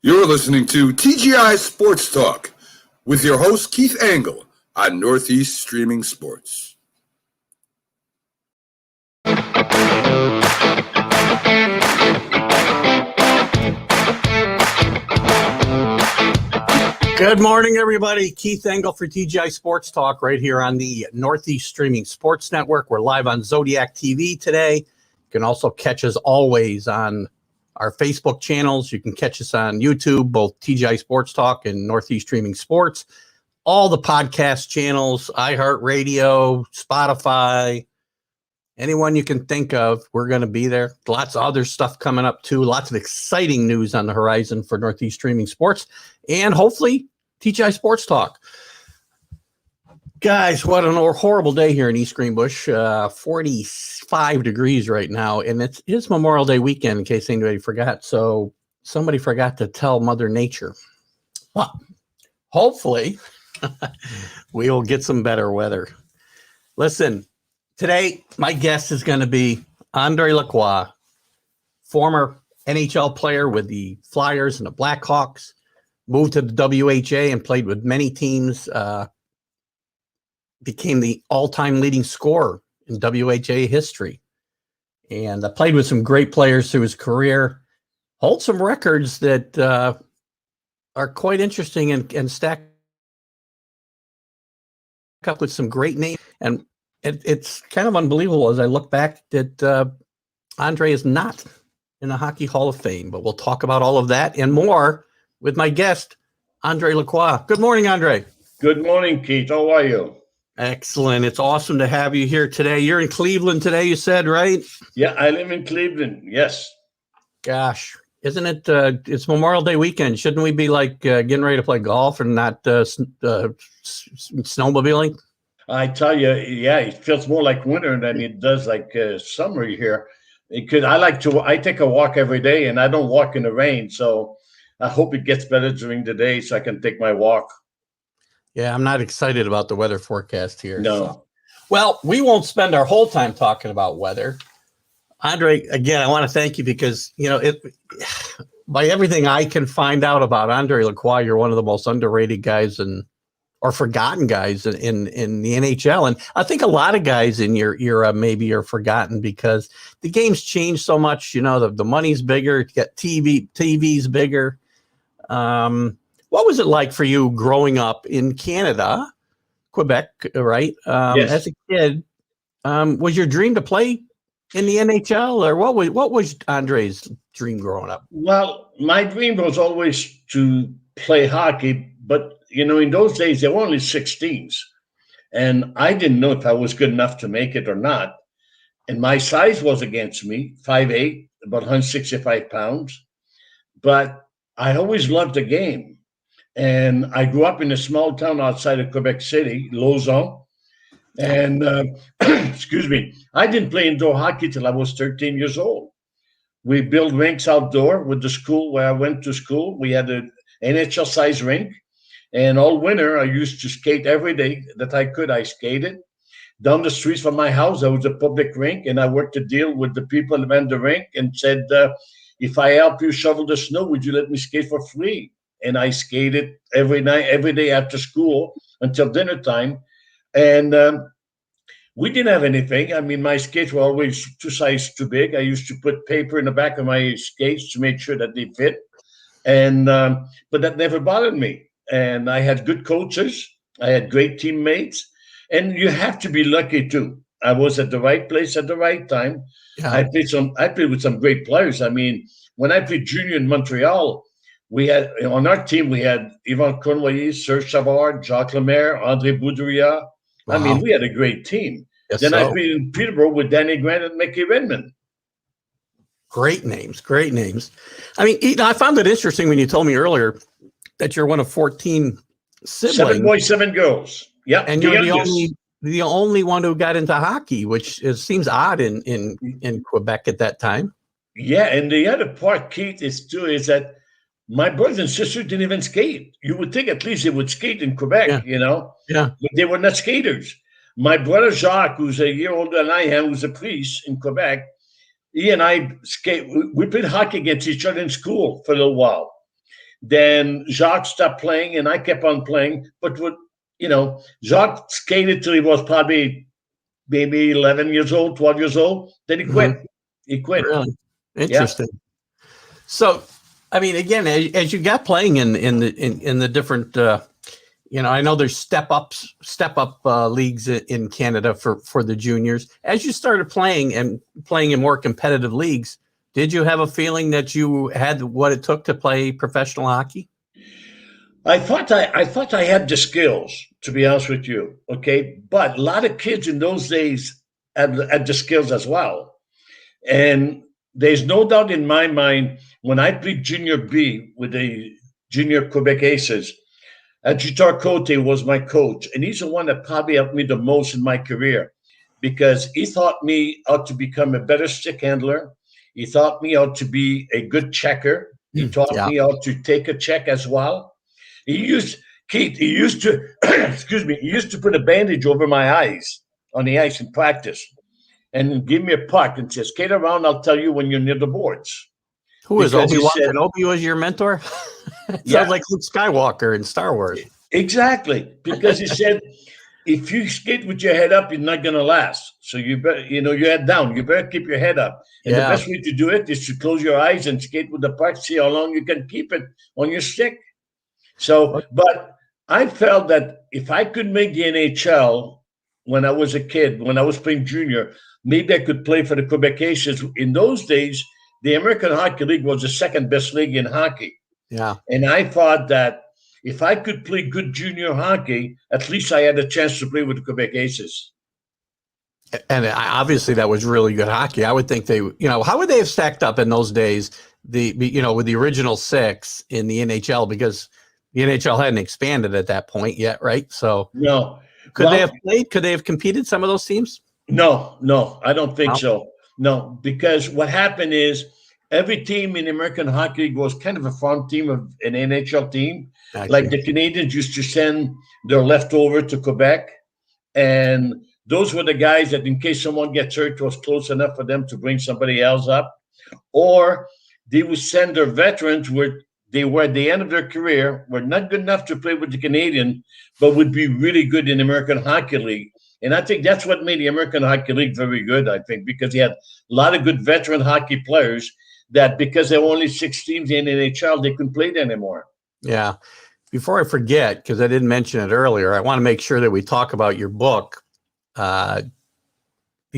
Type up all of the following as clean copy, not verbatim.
You're listening to TGI Sports Talk with your host, Keith Angle, on Northeast Streaming Sports. Good morning, everybody. Keith Angle for TGI Sports Talk right here on the Northeast Streaming Sports Network. We're live on Zodiac TV today. You can also catch us always on our Facebook channels. You can catch us on YouTube, both TGI Sports Talk and Northeast Streaming Sports. All the podcast channels, iHeartRadio, Spotify, anyone you can think of, we're going to be there. Lots of other stuff coming up, too. Lots of exciting news on the horizon for Northeast Streaming Sports and hopefully TGI Sports Talk. Guys, what a horrible day here in East Greenbush. 45 degrees right now, and it's Memorial Day weekend, in case anybody forgot. So somebody forgot to tell Mother Nature. Well, hopefully we will get some better weather. Listen, today my guest is going to be André Lacroix, former NHL player with the Flyers and the Blackhawks, moved to the WHA and played with many teams, became the all-time leading scorer in WHA history, and played with some great players through his career, holds some records that are quite interesting and stack up with some great names. And it's kind of unbelievable as I look back that Andre is not in the Hockey Hall of Fame, but we'll talk about all of that and more with my guest, André Lacroix. Good morning, Andre. Good morning, Keith. How are you? Excellent. It's awesome to have you here today. You're in Cleveland today, you said, right? Yeah, I live in Cleveland. Yes. Gosh, isn't it? It's Memorial Day weekend. Shouldn't we be like getting ready to play golf and not snowmobiling? I tell you, yeah, it feels more like winter than it does like summer here. I take a walk every day, and I don't walk in the rain. So I hope it gets better during the day so I can take my walk. Yeah, I'm not excited about the weather forecast here. No. So. Well, we won't spend our whole time talking about weather. Andre, again, I want to thank you because, by everything I can find out about André Lacroix, you're one of the most underrated guys or forgotten guys in the NHL. And I think a lot of guys in your era maybe are forgotten because the game's changed so much. The money's bigger, you get TV's bigger. What was it like for you growing up in Canada, Quebec, right? Yes. As a kid, was your dream to play in the NHL, or what was André's dream growing up? Well, my dream was always to play hockey, but in those days there were only 6 teams, and I didn't know if I was good enough to make it or not. And my size was against me, 5'8", about 165 pounds, but I always loved the game. And I grew up in a small town outside of Quebec City, Lauson. And, excuse me, I didn't play indoor hockey till I was 13 years old. We built rinks outdoor with the school where I went to school. We had an NHL-sized rink. And all winter, I used to skate every day that I could. I skated. Down the streets from my house, there was a public rink, and I worked a deal with the people that ran the rink and said, if I help you shovel the snow, would you let me skate for free? And I skated every night, every day after school until dinner time. And we didn't have anything. I mean, my skates were always 2 sizes too big. I used to put paper in the back of my skates to make sure that they fit. And but that never bothered me. And I had good coaches. I had great teammates. And you have to be lucky too. I was at the right place at the right time. Yeah. I played with some great players. I mean, when I played junior in Montreal, we had on our team, we had Yvan Cournoyer, Serge Savard, Jacques Lemaire, André Boudria. Wow. I mean, we had a great team. Yes, then I played in Peterborough with Danny Grant and Mickey Redmond. Great names. I mean, I found it interesting when you told me earlier that you're one of 14 siblings. 7 boys, 7 girls. Yeah, and you're the only one who got into hockey, which seems odd in Quebec at that time. Yeah, and the other part, Keith, is that my brothers and sisters didn't even skate. You would think at least they would skate in Quebec, Yeah. But they were not skaters. My brother Jacques, who's a year older than I am, who's a priest in Quebec, he and I skate. We played hockey against each other in school for a little while. Then Jacques stopped playing, and I kept on playing. But Jacques skated till he was probably maybe 11 years old, 12 years old. Then he quit. Mhm. He quit. Really interesting. Yeah. So, I mean, again, as you got playing in the different, I know there's step up leagues in Canada for the juniors. As you started playing in more competitive leagues, did you have a feeling that you had what it took to play professional hockey? I thought I had the skills, to be honest with you. Okay, but a lot of kids in those days had the skills as well, and there's no doubt in my mind when I played Junior B with the Junior Quebec Aces. Jitar Cote was my coach, and he's the one that probably helped me the most in my career because he taught me how to become a better stick handler. He taught me how to be a good checker. He taught me how to take a check as well. He used to, excuse me, he used to put a bandage over my eyes on the ice in practice and give me a puck and says, skate around, I'll tell you when you're near the boards. Who is Obi-Wan Kenobi was your mentor? Sounds like Luke Skywalker in Star Wars. Exactly, because he said, if you skate with your head up, you're not going to last. So you better, your head down. You better keep your head up. And the best way to do it is to close your eyes and skate with the puck, see how long you can keep it on your stick. So, but I felt that if I could make the NHL when I was a kid, when I was playing junior, maybe I could play for the Quebec Aces. In those days, the American Hockey League was the second best league in hockey. Yeah. And I thought that if I could play good junior hockey, at least I had a chance to play with the Quebec Aces. And obviously that was really good hockey. I would think how would they have stacked up in those days, with the original six in the NHL, because the NHL hadn't expanded at that point yet, right? So no. Could they have played? Could they have competed some of those teams? No, I don't think so. No, because what happened is every team in the American Hockey League was kind of a farm team of an NHL team. Like the Canadians used to send their leftover to Quebec. And those were the guys that in case someone gets hurt was close enough for them to bring somebody else up. Or they would send their veterans where they were at the end of their career, were not good enough to play with the Canadian, but would be really good in the American Hockey League. And I think that's what made the American Hockey League very good, I think, because you had a lot of good veteran hockey players that because there were only 6 teams in the NHL, they couldn't play it anymore. Yeah. Before I forget, because I didn't mention it earlier, I want to make sure that we talk about your book, The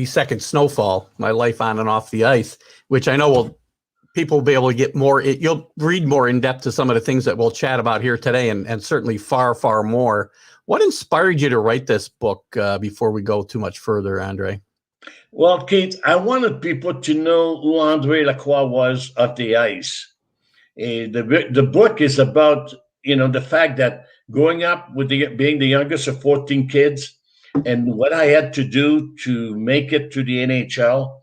Second Snowfall, My Life on and Off the Ice, which I know people will be able to get more. You'll read more in depth to some of the things that we'll chat about here today, and certainly far, far more. What inspired you to write this book before we go too much further, Andre? Well, Keith, I wanted people to know who André Lacroix was off the ice. The book is about, the fact that growing up with being the youngest of 14 kids and what I had to do to make it to the NHL.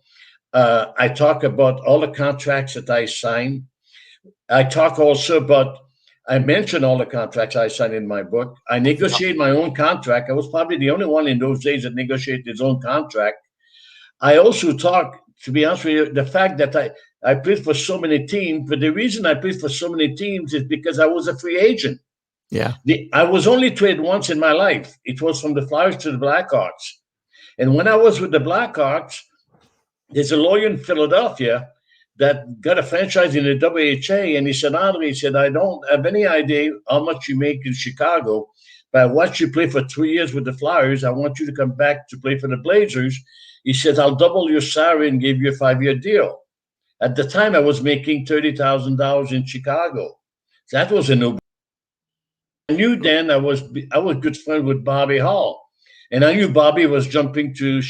I talk about all the contracts that I signed. I talk also about, I mention all the contracts I signed in my book. I negotiated my own contract. I was probably the only one in those days that negotiated his own contract. I also talk, to be honest with you, the fact that I played for so many teams, but the reason I played for so many teams is because I was a free agent. Yeah. I was only traded once in my life. It was from the Flyers to the Blackhawks. And when I was with the Blackhawks, there's a lawyer in Philadelphia that got a franchise in the WHA, and he said, Andre, I don't have any idea how much you make in Chicago, but I watched you play for 3 years with the Flyers. I want you to come back to play for the Blazers. He said, I'll double your salary and give you a 5-year deal. At the time, I was making $30,000 in Chicago. That was a no. I knew then I was good friend with Bobby Hall, and I knew Bobby was jumping to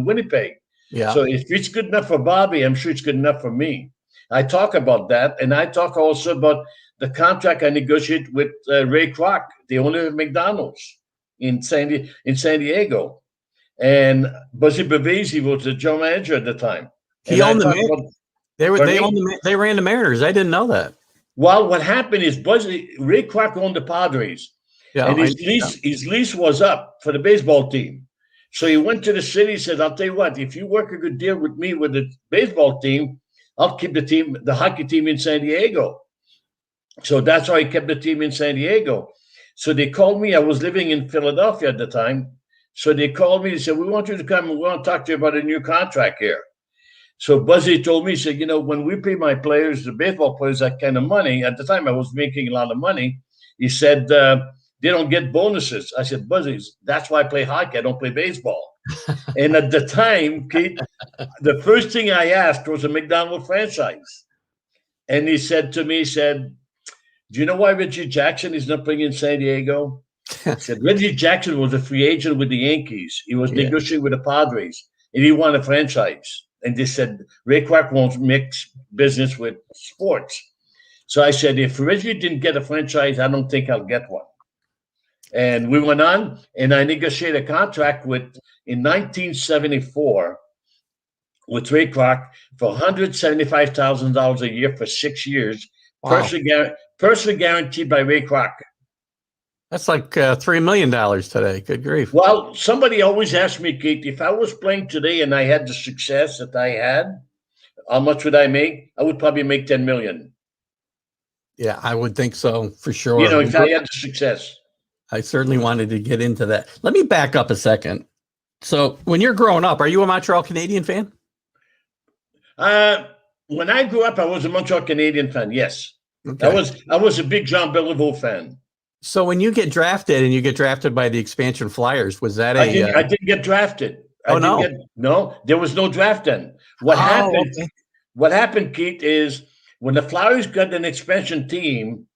Winnipeg. Yeah. So if it's good enough for Bobby, I'm sure it's good enough for me. I talk about that, and I talk also about the contract I negotiated with Ray Kroc, the owner of McDonald's in San Diego, and Buzzy Bavesi was the general manager at the time. He owned the They ran the Mariners. I didn't know that. Well, what happened is Ray Kroc owned the Padres, and his lease was up for the baseball team. So he went to the city, said, I'll tell you what, if you work a good deal with me with the baseball team, I'll keep the hockey team in San Diego. So that's how I kept the team in San Diego. So they called me. I was living in Philadelphia at the time. So they called me and said, "We want you to come and we want to talk to you about a new contract here." So Buzzy told me, he said, when we pay my players, the baseball players, that kind of money, at the time I was making a lot of money. He said, they don't get bonuses. I said, Buzzy, that's why I play hockey. I don't play baseball. And at the time, Keith, the first thing I asked was a McDonald's franchise. And he said to me, "Do you know why Reggie Jackson is not playing in San Diego?" He said, "Reggie Jackson was a free agent with the Yankees. He was negotiating with the Padres, and he won a franchise." And they said, "Ray Kwok won't mix business with sports." So I said, "If Reggie didn't get a franchise, I don't think I'll get one." And we went on, and I negotiated a contract in 1974 with Ray Kwok for $175,000 a year for 6 years, Wow. personally guaranteed by Ray Kwok. That's like $3 million today. Good grief. Well, somebody always asked me, Keith, if I was playing today and I had the success that I had, how much would I make? I would probably make $10 million. Yeah, I would think so for sure. If I had the success. I certainly wanted to get into that. Let me back up a second. So when you're growing up, are you a Montreal Canadian fan? When I grew up, I was a Montreal Canadian fan, yes. Okay. I was a big Jean Beliveau fan. So when you get drafted and you get drafted by the expansion Flyers, was that I didn't get drafted. No, there was no draft then. What happened, Keith, is when the Flyers got an expansion team,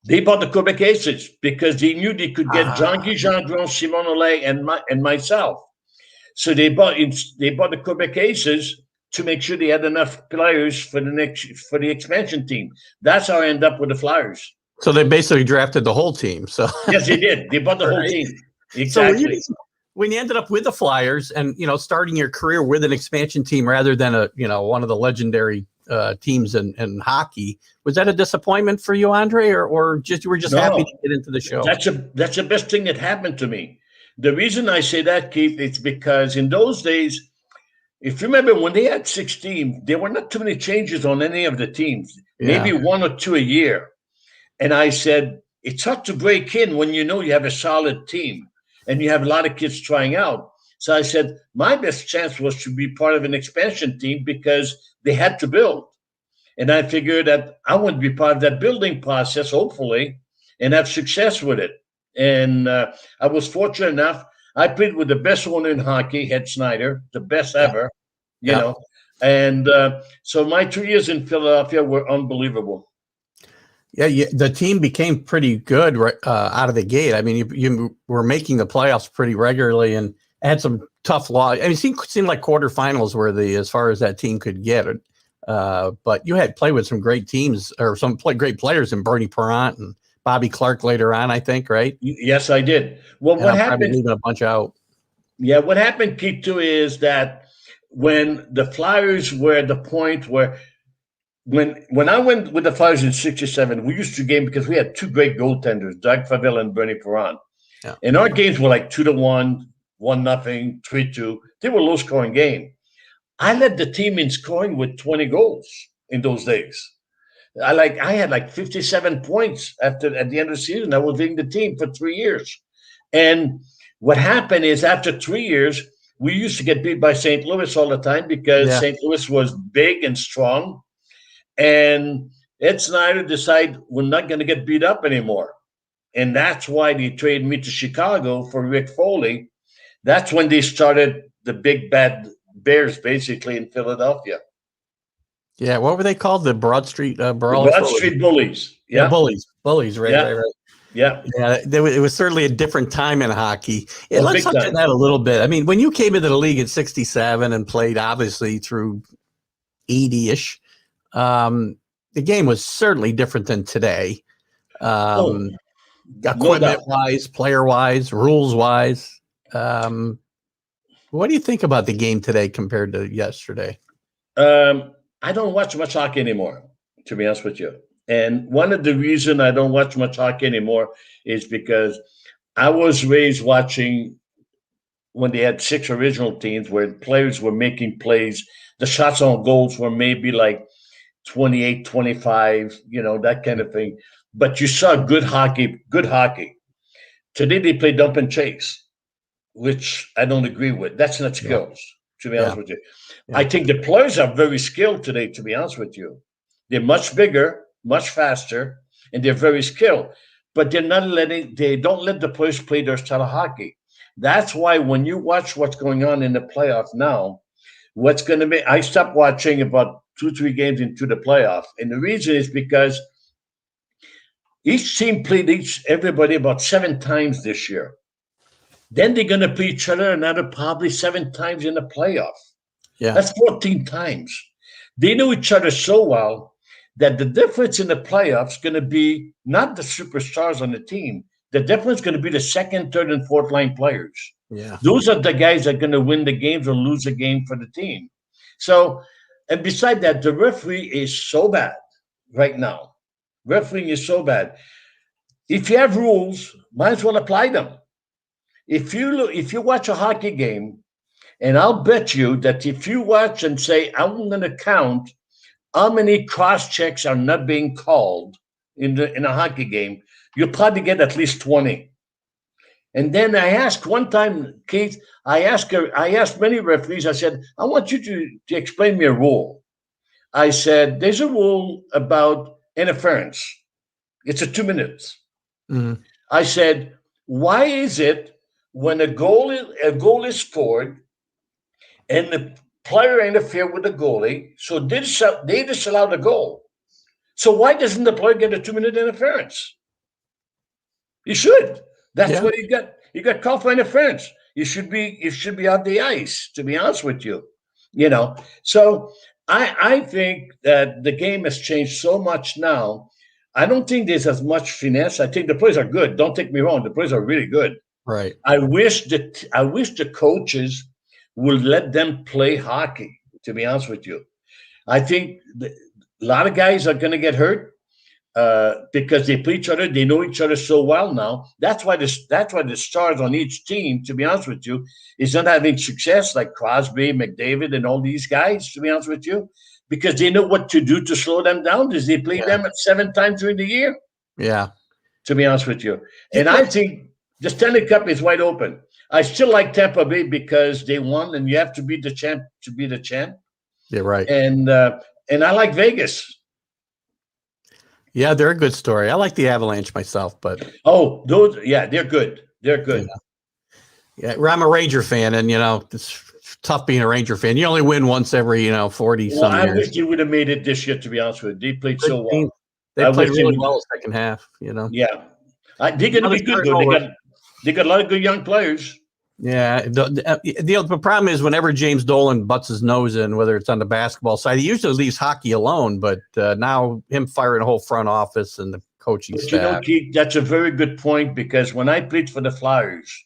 they bought the Quebec Aces because they knew they could get Jean-Guy Gendron, Simon Olay, and myself. So they bought the Quebec Aces to make sure they had enough players for the expansion team. That's how I ended up with the Flyers. So they basically drafted the whole team. So yes, they did. They bought the whole team. Exactly. So when you ended up with the Flyers and starting your career with an expansion team rather than one of the legendary teams in hockey, was that a disappointment for you, Andre, or you were just happy to get into the show? That's the best thing that happened to me. The reason I say that, Keith, it's because in those days, if you remember when they had 6 teams, there were not too many changes on any of the teams. Yeah. Maybe 1 or 2 a year. And I said, it's hard to break in when you have a solid team and you have a lot of kids trying out. So I said, my best chance was to be part of an expansion team because they had to build. And I figured that I would be part of that building process, hopefully, and have success with it. And I was fortunate enough. I played with the best owner in hockey, Ed Snyder, the best ever, you know. And so my 2 years in Philadelphia were unbelievable. Yeah, the team became pretty good right out of the gate. I mean, you were making the playoffs pretty regularly and had some tough loss. I mean, it seemed like quarterfinals were as far as that team could get. But you had played with some great teams or some great players in Bernie Parent and Bobby Clark later on, I think, right? Yes, I did. Well, what happened? Leaving a bunch out. Yeah, what happened, Keith, too, is that when the Flyers were at the point where when I went with the Flyers in '67, we used to game because we had 2 great goaltenders, Doug Favell and Bernie Parent. Yeah. And our games were like 2-1, 1-0, 3-2. They were low-scoring game. I led the team in scoring with 20 goals in those days. I had like 57 points at the end of the season. I was leading the team for 3 years. And what happened is after 3 years, we used to get beat by St. Louis all the time because St. Louis was big and strong. And Ed Snyder decided we're not going to get beat up anymore. And that's why they traded me to Chicago for Rick Foley. That's when they started the big bad Bears, basically, in Philadelphia. Yeah, what were they called? The Broad Street Broad Street Bullies. Yeah, Bullies, right, yeah. right. Yeah. It was certainly a different time in hockey. Let's touch on that a little bit. I mean, when you came into the league in '67 and played, obviously, through 80-ish, the game was certainly different than today. Equipment-wise, player-wise, rules-wise. What do you think about the game today compared to yesterday? I don't watch much hockey anymore, to be honest with you. And one of the reasons I don't watch much hockey anymore is because I was raised watching when they had 6 original teams where players were making plays. The shots on goals were maybe like 28-25, that kind of thing. But you saw good hockey. Today they play dump and chase, which I don't agree with. That's not skills, to be honest with you. Yeah. I think the players are very skilled today, to be honest with you. They're much bigger, much faster, and they're very skilled. But they don't let the players play their style of hockey. That's why when you watch what's going on in the playoff now, I stopped watching about 2-3 games into the playoff. And the reason is because each team played everybody about 7 times this year. Then they're going to play each other another probably 7 times in the playoff. Yeah. That's 14 times. They know each other so well that the difference in the playoffs is going to be not the superstars on the team. The difference is going to be the second, third, and fourth line players. Yeah. Those are the guys that are going to win the games or lose the game for the team. So, and beside that, the referee is so bad right now. Refereeing is so bad. If you have rules, might as well apply them. If you watch a hockey game, and I'll bet you that if you watch and say, I'm going to count how many cross checks are not being called in a hockey game, you'll probably get at least 20. And then I asked one time, Keith, I asked many referees, I said, I want you to explain me a rule. I said, there's a rule about interference. It's a 2 minutes. Mm-hmm. I said, why is it when a goal is scored and the player interfered with the goalie, so they disallowed the goal? So why doesn't the player get a 2-minute interference? He should. That's what he got. You got called for interference. You should be on the ice, to be honest with you. So I think that the game has changed so much now. I don't think there's as much finesse. I think the players are good. Don't take me wrong. The players are really good. Right. I wish the coaches would let them play hockey, to be honest with you. I think a lot of guys are going to get hurt because they play each other. They know each other so well now. That's why the stars on each team, to be honest with you, is not having success, like Crosby, McDavid, and all these guys, to be honest with you, because they know what to do to slow them down, because they play them at 7 times during the year. Yeah. To be honest with you. And I think the Stanley Cup is wide open. I still like Tampa Bay because they won, and you have to be the champ to be the champ. Yeah, right. And I like Vegas. Yeah, they're a good story. I like the Avalanche myself, but they're good. They're good. Yeah, I'm a Ranger fan, and it's tough being a Ranger fan. You only win once every 40 some years. I wish they would have made it this year, to be honest with you. They played so well. They played really well the second half. Yeah, they're going to be good though. They got a lot of good young players. Yeah, the problem is whenever James Dolan butts his nose in, whether it's on the basketball side, he usually leaves hockey alone. But now him firing the whole front office and the coaching staff. Keith, that's a very good point, because when I played for the Flyers,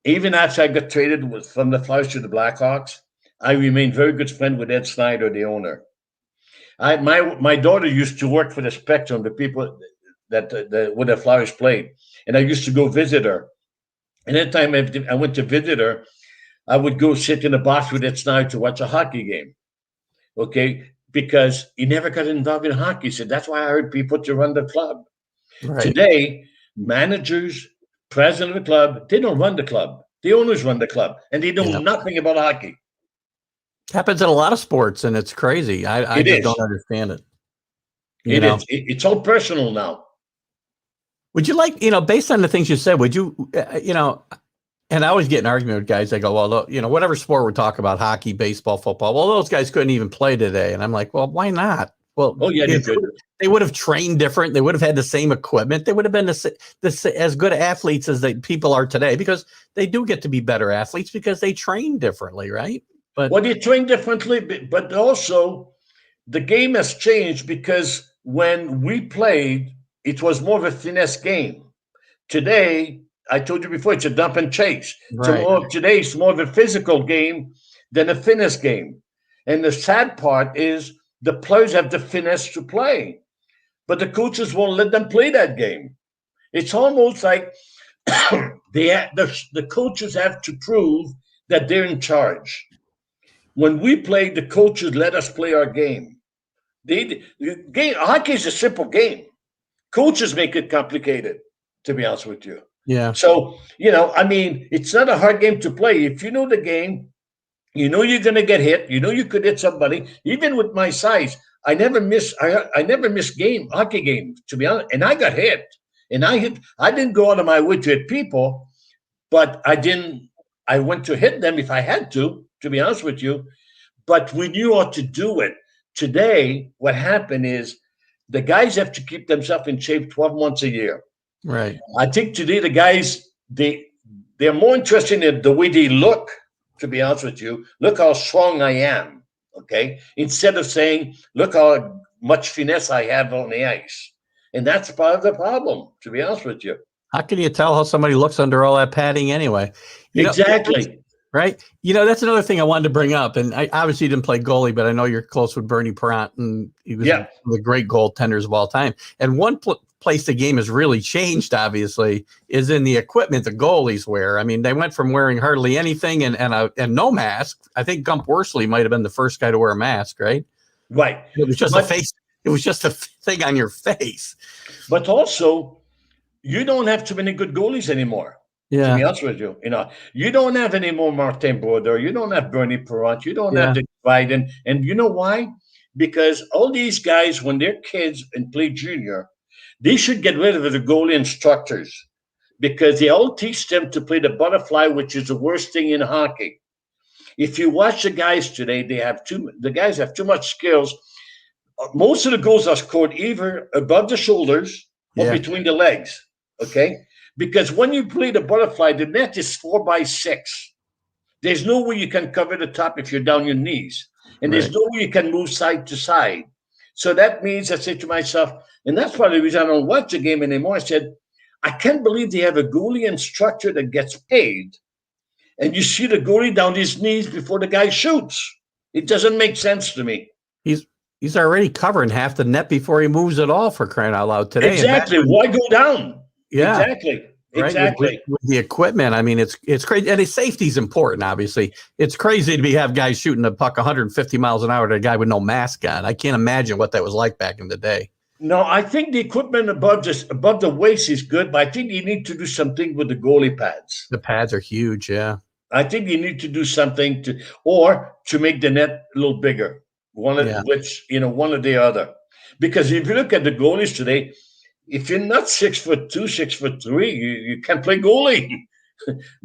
even after I got traded from the Flyers to the Blackhawks, I remained very good friend with Ed Snyder, the owner. My daughter used to work for the Spectrum, the people that where the Flyers played, and I used to go visit her. And anytime I went to visit her, I would go sit in a box with Ed Snyder to watch a hockey game. Okay, because he never got involved in hockey. He said, that's why I hired people to run the club. Right. Today, managers, president of the club, they don't run the club. The owners run the club, and they know nothing about hockey. Happens in a lot of sports, and it's crazy. I just don't understand it. It's all personal now. Would you like, based on the things you said, would you, and I always get an argument with guys. I go, well, whatever sport we're talking about, hockey, baseball, football, well, those guys couldn't even play today. And I'm like, well, why not? Well, they would have trained different. They would have had the same equipment. They would have been as good athletes as people are today, because they do get to be better athletes because they train differently, right? But they train differently, but also the game has changed, because when we played, it was more of a finesse game. Today, I told you before, it's a dump and chase. Right. Today, it's more of a physical game than a finesse game. And the sad part is the players have the finesse to play, but the coaches won't let them play that game. It's almost like the coaches have to prove that they're in charge. When we played, the coaches let us play our game. The game hockey is a simple game. Coaches make it complicated, to be honest with you. Yeah. So, it's not a hard game to play. If you know the game, you know you're going to get hit. You know you could hit somebody. Even with my size, I never miss hockey games, to be honest. And I got hit. And I didn't go out of my way to hit people, but I went to hit them if I had to be honest with you. But we knew how to do it. Today, what happened is the guys have to keep themselves in shape 12 months a year. Right. I think today the guys, they're more interested in the way they look, to be honest with you. Look how strong I am, okay? Instead of saying, look how much finesse I have on the ice. And that's part of the problem, to be honest with you. How can you tell how somebody looks under all that padding anyway? Exactly. Right. That's another thing I wanted to bring up. And I obviously didn't play goalie, but I know you're close with Bernie Perrant, and he was one of the great goaltenders of all time. And one place the game has really changed, obviously, is in the equipment the goalies wear. I mean, they went from wearing hardly anything and no mask. I think Gump Worsley might have been the first guy to wear a mask, right? Right. It was just a face. It was just a thing on your face. But also, you don't have too many good goalies anymore. Yeah. To be honest with you, you don't have any more Martin Brodeur. You don't have Bernie Perrant. You don't have Dick Biden. And you know why? Because all these guys, when they're kids and play junior, they should get rid of the goalie instructors, because they all teach them to play the butterfly, which is the worst thing in hockey. If you watch the guys today, the guys have too much skills. Most of the goals are scored either above the shoulders or between the legs. Okay. Because when you play the butterfly, the net is 4x6. There's no way you can cover the top if you're down your knees. And there's no way you can move side to side. So that means I say to myself, and that's part of the reason I don't watch the game anymore. I said, I can't believe they have a goalie instructor that gets paid, and you see the goalie down his knees before the guy shoots. It doesn't make sense to me. He's already covering half the net before he moves at all, for crying out loud today. Exactly. Why go down? Yeah. Exactly. Right? Exactly. With the equipment, I mean, it's crazy, and his safety is important. Obviously, it's crazy to have guys shooting a puck 150 miles an hour to a guy with no mask on. I can't imagine what that was like back in the day. No, I think the equipment above the waist is good, but I think you need to do something with the goalie pads. The pads are huge. Yeah. I think you need to do something to make the net a little bigger. One or the other. Because if you look at the goalies today, if you're not 6'2", 6'3", you can't play goalie.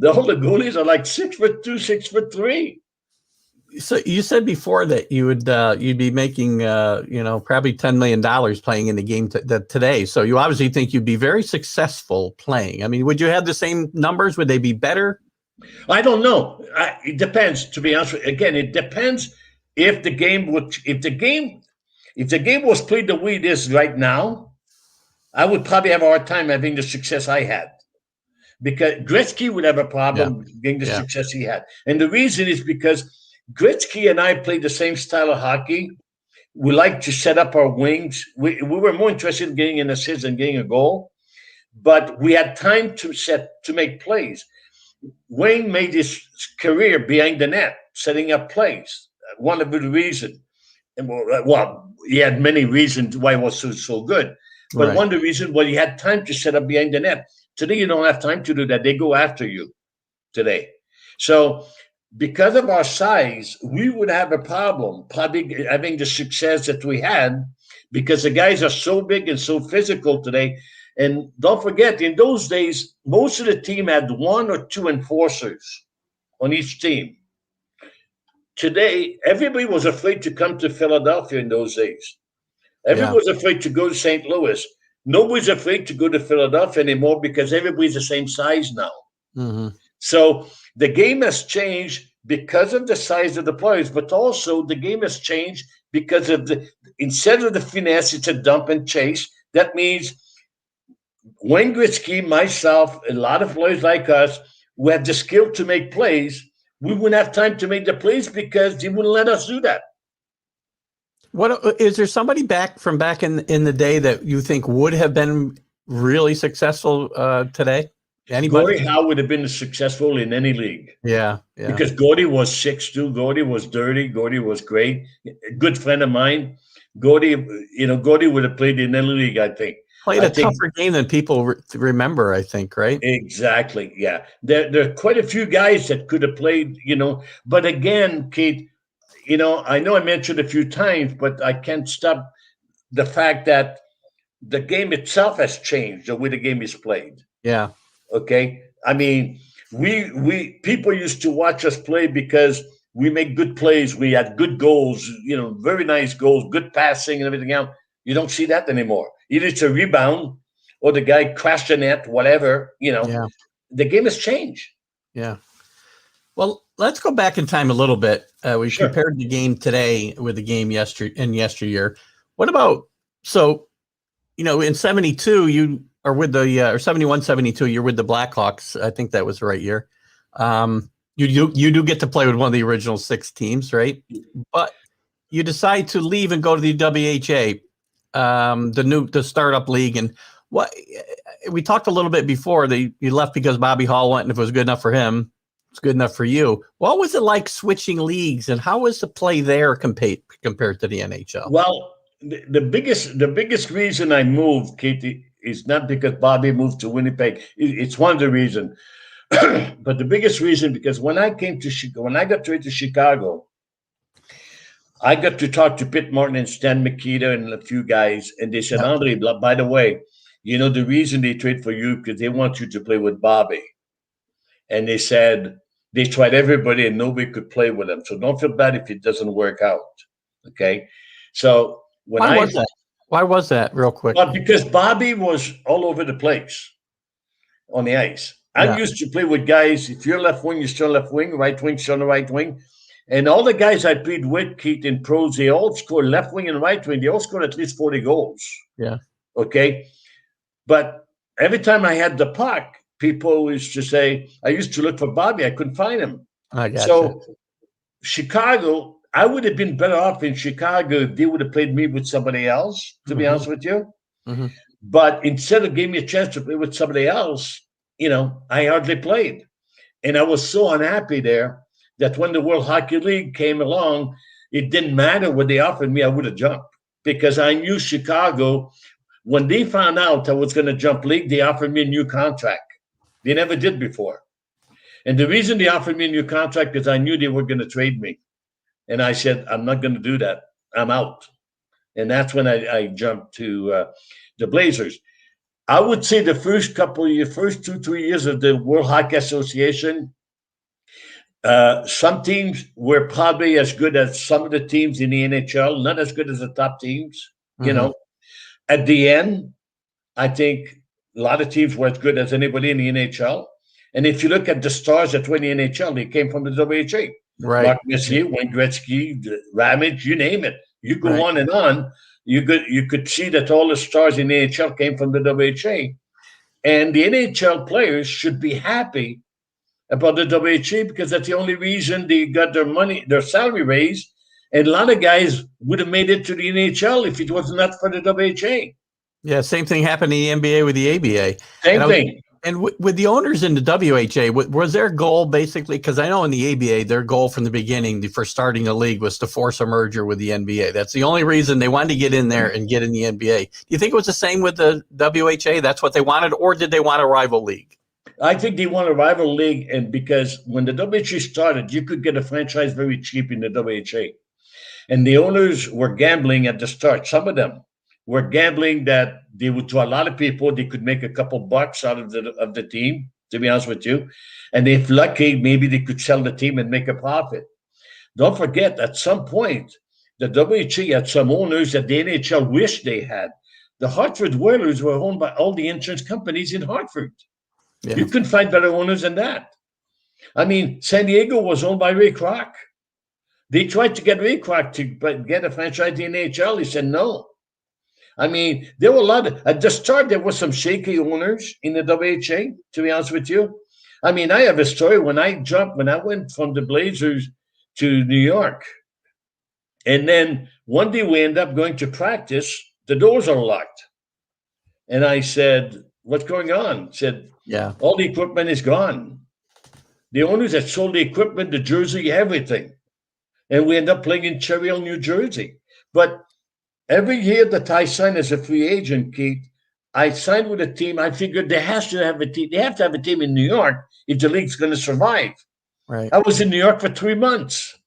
All the goalies are like 6'2", 6'3". So you said before that you'd be making probably $10 million playing in the game today. So you obviously think you'd be very successful playing. I mean, would you have the same numbers? Would they be better? I don't know. It depends. To be honest with you. Again, it depends if the game was played the way it is right now. I would probably have a hard time having the success I had, because Gretzky would have a problem getting the success he had. And the reason is because Gretzky and I played the same style of hockey. We like to set up our wings. We were more interested in getting an assist than getting a goal, but we had time to make plays. Wayne made his career behind the net, setting up plays. One of the reasons, he had many reasons why he was so good. But one of the reasons, he had time to set up behind the net. Today, you don't have time to do that. They go after you today. So because of our size, we would have a problem probably having the success that we had, because the guys are so big and so physical today. And don't forget, in those days, most of the team had one or two enforcers on each team. Today, everybody was afraid to come to Philadelphia in those days. Everyone was afraid to go to St. Louis. Nobody's afraid to go to Philadelphia anymore because everybody's the same size now. Mm-hmm. So the game has changed because of the size of the players, but also the game has changed because of instead of the finesse, it's a dump and chase. That means Wayne Gretzky, myself, a lot of players like us who have the skill to make plays, we wouldn't have time to make the plays because they wouldn't let us do that. What is there somebody back in the day that you think would have been really successful today? Anybody? Gordie Howe would have been successful in any league. Yeah. Because Gordie was 6'2", Gordie was dirty, Gordie was great, a good friend of mine. Gordy would have played in the league, I think. Played a tougher game than people remember, I think, right? Exactly, yeah. There are quite a few guys that could have played, but again, Kate, I know I mentioned a few times, but I can't stop the fact that the game itself has changed, the way the game is played. Yeah. Okay. I mean, we people used to watch us play because we make good plays. We had good goals, very nice goals, good passing and everything else. You don't see that anymore. Either it's a rebound or the guy crashed the net, whatever, Yeah. The game has changed. Yeah. Well, let's go back in time a little bit. We Sure. compared the game today with the game yesteryear. What about, so, in 72, you are with or 71, 72, you're with the Blackhawks. I think that was the right year. You do get to play with one of the original 6 teams, right? But you decide to leave and go to the WHA, the startup league. And what we talked a little bit before, that you left because Bobby Hall went, and if it was good enough for him, it's good enough for you. What was it like switching leagues, and how was the play there compared to the NHL? Well, the biggest reason I moved, Katie, is not because Bobby moved to Winnipeg. It's one of the reasons. But the biggest reason, because when I got traded to Chicago, I got to talk to Pitt Martin and Stan Mikita and a few guys, and they said, Andre, by the way, the reason they trade for you because they want you to play with Bobby. And they said they tried everybody and nobody could play with them. So don't feel bad if it doesn't work out. Okay. So Why was that, real quick? Well, because Bobby was all over the place on the ice. I used to play with guys, if you're left wing, you're still left wing, right wing, still on the right wing. And all the guys I played with, Keith, in pros, they all scored left wing and right wing. They all scored at least 40 goals. Yeah. Okay. But every time I had the puck, people used to say, I used to look for Bobby. I couldn't find him. I gotcha. So Chicago, I would have been better off in Chicago if they would have played me with somebody else, to be honest with you. Mm-hmm. But instead of giving me a chance to play with somebody else, I hardly played. And I was so unhappy there that when the World Hockey League came along, it didn't matter what they offered me, I would have jumped. Because I knew Chicago, when they found out I was going to jump league, they offered me a new contract. They never did before. And the reason they offered me a new contract is I knew they were going to trade me. And I said, I'm not going to do that. I'm out. And that's when I jumped to the Blazers. I would say the first 2-3 years of the World Hockey Association, some teams were probably as good as some of the teams in the NHL, not as good as the top teams. At the end, I think a lot of teams were as good as anybody in the NHL. And if you look at the stars that were in the NHL, they came from the WHA. Right. Mark Messier, Wayne Gretzky, Ramage, you name it. You go on and on. You could see that all the stars in the NHL came from the WHA. And the NHL players should be happy about the WHA because that's the only reason they got their salary raised. And a lot of guys would have made it to the NHL if it was not for the WHA. Yeah, same thing happened in the NBA with the ABA. Same thing. And with the owners in the WHA, was their goal basically, because I know in the ABA, their goal from the beginning for starting the league was to force a merger with the NBA. That's the only reason they wanted to get in there and get in the NBA. Do you think it was the same with the WHA? That's what they wanted, or did they want a rival league? I think they want a rival league, and because when the WHA started, you could get a franchise very cheap in the WHA. And the owners were gambling at the start. Some of them were gambling that they would, to a lot of people, they could make a couple bucks out of the team, to be honest with you. And if lucky, maybe they could sell the team and make a profit. Don't forget, at some point, the WHA had some owners that the NHL wished they had. The Hartford Whalers were owned by all the insurance companies in Hartford. Yeah. You couldn't find better owners than that. I mean, San Diego was owned by Ray Kroc. They tried to get Ray Kroc to get a franchise in the NHL. He said no. I mean, there were at the start, there were some shaky owners in the WHA, to be honest with you. I mean, I have a story when I went from the Blazers to New York. And then one day we end up going to practice. The doors are locked. And I said, what's going on? He said, yeah, all the equipment is gone. The owners had sold the equipment, the jersey, everything. And we end up playing in Cherry Hill, New Jersey. But every year that I signed as a free agent, Keith, I signed with a team. I figured they have to have a team. They have to have a team in New York if the league's going to survive. Right. I was in New York for 3 months.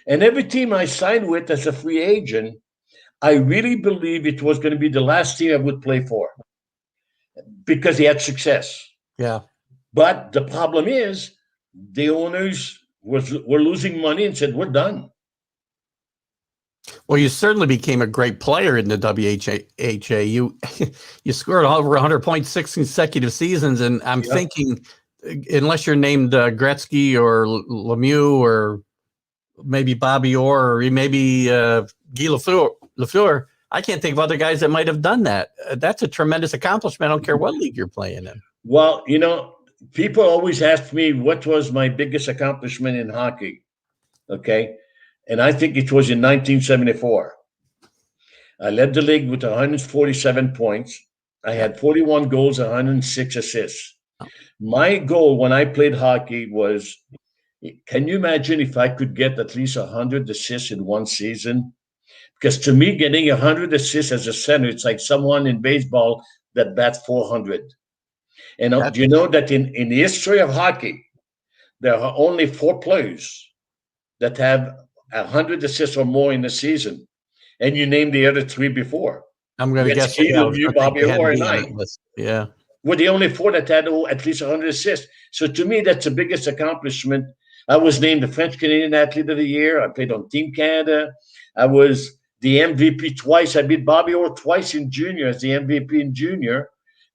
And every team I signed with as a free agent, I really believe it was going to be the last team I would play for because they had success. Yeah. But the problem is the owners were losing money and said, we're done. Well, you certainly became a great player in the WHA. You scored over 100 points 6 consecutive seasons, and I'm thinking, unless you're named Gretzky or Lemieux or maybe Bobby Orr or maybe Guy Lafleur, I can't think of other guys that might have done that. That's a tremendous accomplishment. I don't care what league you're playing in. Well, people always ask me what was my biggest accomplishment in hockey. Okay. And I think it was in 1974. I led the league with 147 points. I had 41 goals, 106 assists. My goal when I played hockey was, can you imagine if I could get at least 100 assists in one season? Because to me, getting 100 assists as a center, it's like someone in baseball that bats 400. And do you know that in the history of hockey, there are only 4 players that have 100 assists or more in a season, and you named the other 3 before. I'm going to guess you, Bobby Orr, and I. Yeah, we're the only 4 that had at least 100 assists. So to me, that's the biggest accomplishment. I was named the French Canadian Athlete of the Year. I played on Team Canada. I was the MVP twice. I beat Bobby Orr twice in junior as the MVP in junior,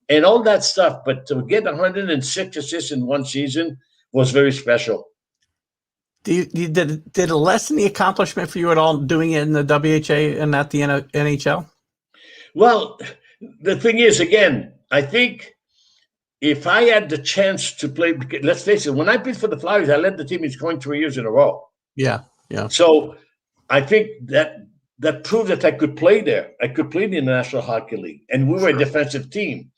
and all that stuff. But to get 106 assists in one season was very special. Did it lessen the accomplishment for you at all doing it in the WHA and not the NHL? Well, the thing is, again, I think if I had the chance to play, let's face it, when I played for the Flyers, I led the team in scoring 3 years in a row. Yeah. So I think that proved that I could play there. I could play in the National Hockey League, and we were a defensive team.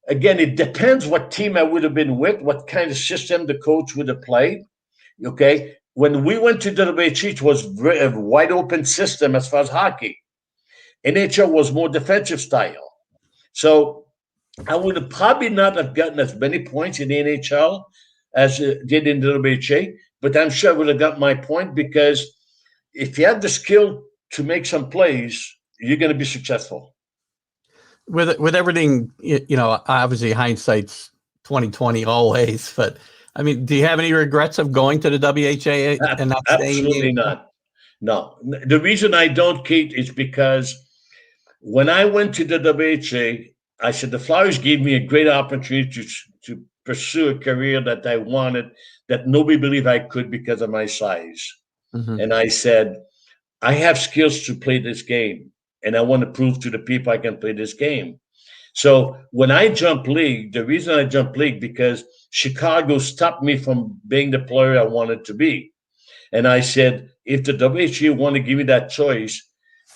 Again, it depends what team I would have been with, what kind of system the coach would have played. Okay, when we went to the WHA, it was a wide open system as far as hockey. NHL was more defensive style. So I would have probably not have gotten as many points in the NHL as it did in the WHA, but I'm sure I would have got my point because if you have the skill to make some plays, you're going to be successful. With everything, obviously hindsight's 2020 always, but I mean, do you have any regrets of going to the WHA and not staying? Absolutely not. No. The reason I don't, Kate, is because when I went to the WHA, I said the Flyers gave me a great opportunity to pursue a career that I wanted, that nobody believed I could because of my size. Mm-hmm. And I said, I have skills to play this game, and I want to prove to the people I can play this game. So when I jumped league, the reason I jumped league because Chicago stopped me from being the player I wanted to be. And I said, if the WHA want to give me that choice,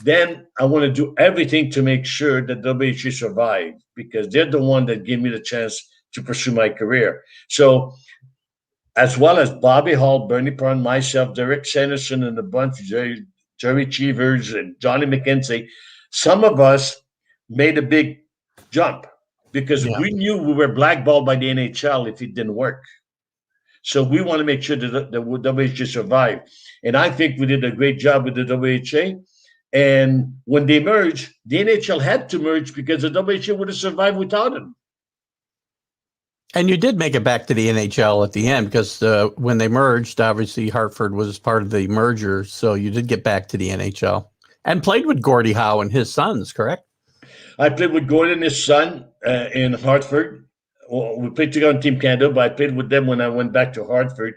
then I want to do everything to make sure that WHA survive because they're the one that gave me the chance to pursue my career. So as well as Bobby Hall, Bernie Perron, myself, Derek Sanderson, and a bunch, Jerry Cheevers and Johnny McKenzie, some of us made a big jump because we knew we were blackballed by the NHL if it didn't work. So we want to make sure that the WHA survive. And I think we did a great job with the WHA. And when they merged, the NHL had to merge because the WHA would have survived without them. And you did make it back to the NHL at the end because when they merged, obviously Hartford was part of the merger. So you did get back to the NHL and played with Gordie Howe and his sons, correct? I played with Gordie and his son in Hartford. Well, we played together on Team Canada, but I played with them when I went back to Hartford.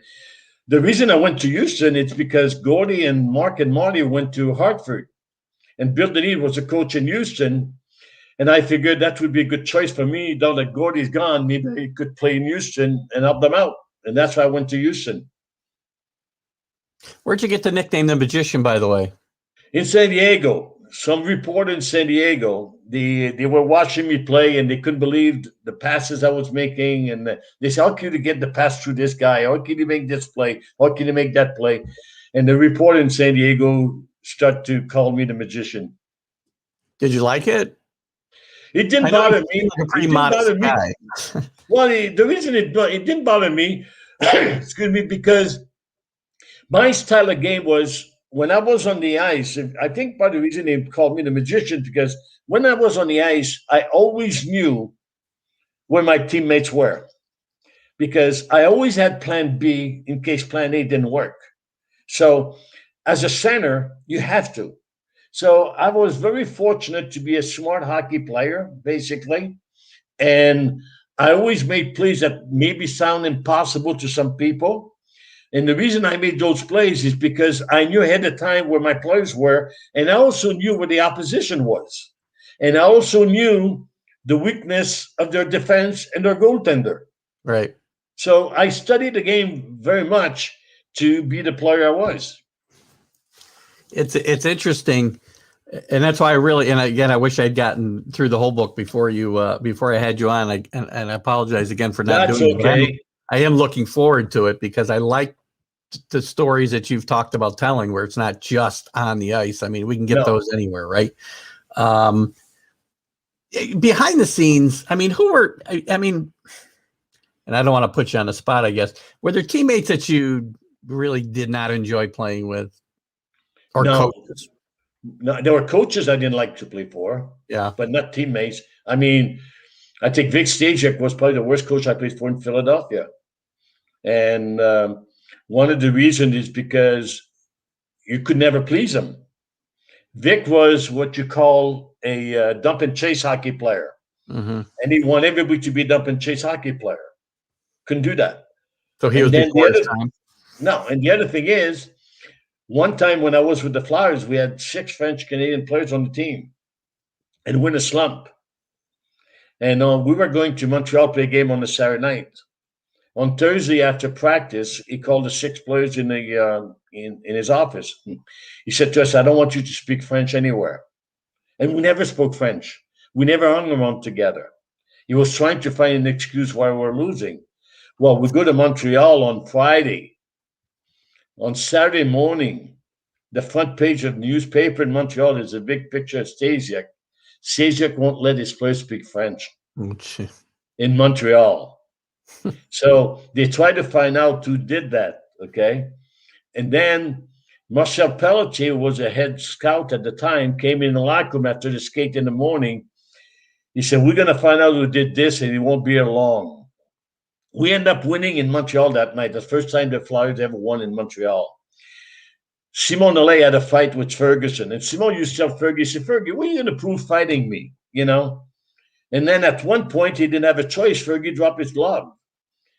The reason I went to Houston, it's because Gordie and Mark and Marty went to Hartford. And Bill Deneen was a coach in Houston. And I figured that would be a good choice for me. Now that Gordie's gone, maybe I could play in Houston and help them out. And that's why I went to Houston. Where'd you get the nickname The Magician, by the way? In San Diego. Some reporter in San Diego, they were watching me play and they couldn't believe the passes I was making. And they said, how can you get the pass through this guy? How can you make this play? How can you make that play? And the reporter in San Diego started to call me the magician. Did you like it? It didn't I know bother you me. seem like a pretty It didn't modest bother me. guy. Well, the reason it didn't bother me, excuse me, because my style of game was when I was on the ice. I think part of the reason they called me the magician because when I was on the ice, I always knew where my teammates were because I always had Plan B in case Plan A didn't work. So, as a center, you have to. So I was very fortunate to be a smart hockey player, basically. And I always made plays that maybe sound impossible to some people. And the reason I made those plays is because I knew ahead of time where my players were, and I also knew where the opposition was. And I also knew the weakness of their defense and their goaltender. Right. So I studied the game very much to be the player I was. It's interesting, and that's why I really, and again, I wish I'd gotten through the whole book before I had you on. And I apologize again for not That's doing it. okay. I am looking forward to it because I like the stories that you've talked about telling, where it's not just on the ice. I mean, we can get those anywhere, right? Behind the scenes, I mean, I mean, and I don't want to put you on the spot, I guess. Were there teammates that you really did not enjoy playing with? Or coaches? No, there were coaches I didn't like to play for, Yeah. but not teammates. I mean, I think Vic Stasiak was probably the worst coach I played for in Philadelphia. And one of the reasons is because you could never please him. Vic was what you call a dump and chase hockey player. Mm-hmm. And he wanted everybody to be a dump and chase hockey player. Couldn't do that. So he was before his time. No, and the other thing is, one time when I was with the Flyers, we had 6 French Canadian players on the team, and we're in a slump. And we were going to Montreal play a game on a Saturday night. On Thursday after practice, he called the 6 players in his office. He said to us, "I don't want you to speak French anywhere." And we never spoke French. We never hung around together. He was trying to find an excuse why we're losing. Well, we go to Montreal on Friday. On Saturday morning, the front page of the newspaper in Montreal is a big picture of Stasiak. Stasiak won't let his players speak French in Montreal. So they tried to find out who did that, okay? And then Marcel Pelletier was a head scout at the time, came in the locker room after the skate in the morning. He said, "We're going to find out who did this, and he won't be here long." We end up winning in Montreal that night, the first time the Flyers ever won in Montreal. Simon Nollet had a fight with Ferguson, and Simon used to tell Ferguson, "Fergie, when are you going to prove fighting me?" You know? And then at one point, he didn't have a choice. Fergie dropped his glove.